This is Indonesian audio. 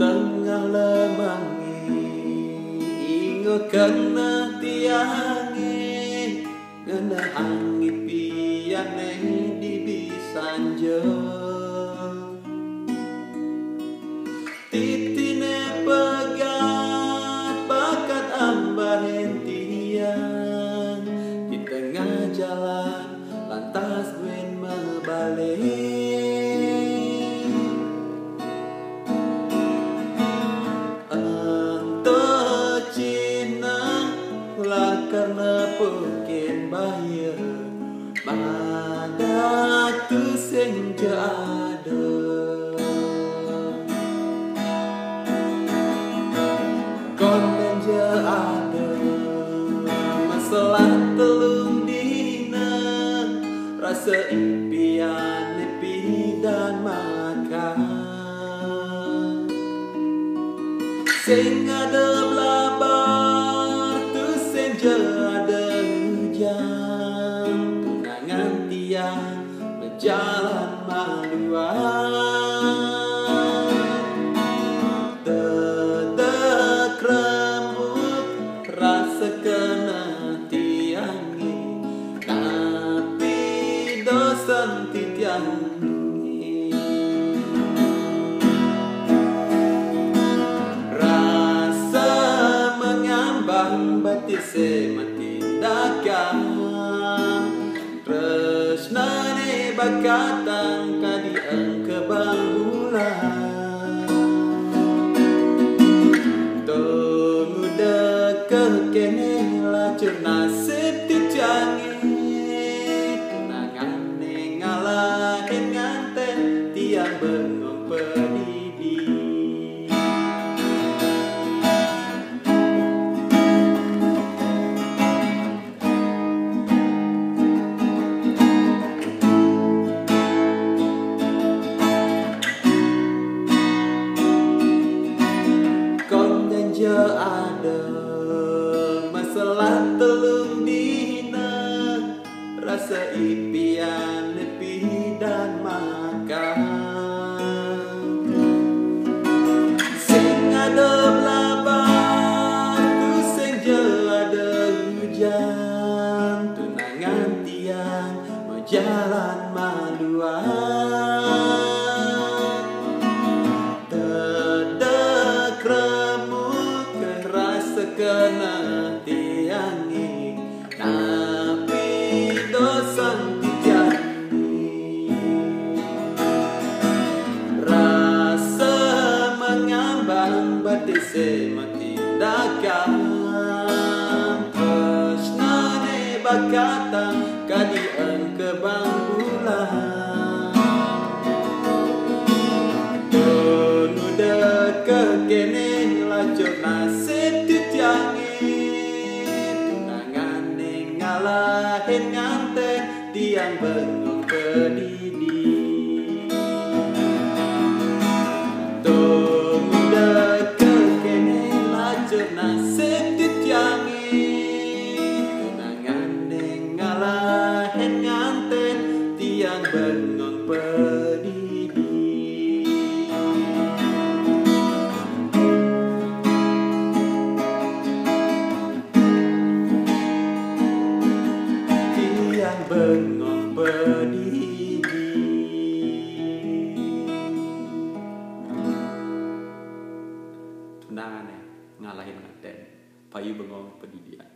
tengah lemangi ingo kena tiangi ngena angin piane di bisanja titine pegat bakat ambah hentian di tengah jalan lantas buen membalik karena pekin bahaya mana tu senja ada konen je ada masalah telung dina rasa impian nepi dan makan sing ada belabar tu senja ada hujan kenangan tiang berjalan maluan dedek rambut rasa kena tiangi tapi dosan titiangi rasa mengambang batise matindakan tresnane bakatang kadi engkebang bulan tunggu deket kene lacur nasib titiangi kenangane ngalahin nganten tiang bengong pedidi je ada masalah telung dina rasa impian nepi dan makan sing ada belabar tu sing je ada hujan tunangan tiang berjalan maluan kena tiangi tapi dosan titiangi rasa mengambang batise matindakan tresnane bakatang kadi engkebang bulan tunggu deket kene lacur nasib tunangan ngalahin nganten tiang bengong pedidi tunggu deket kene lacur nasib titiangi tunangan ngalahin nganten tiang bengong pedidi bengong pedidi tunangan ngalahin nganten payu bengong pedidian.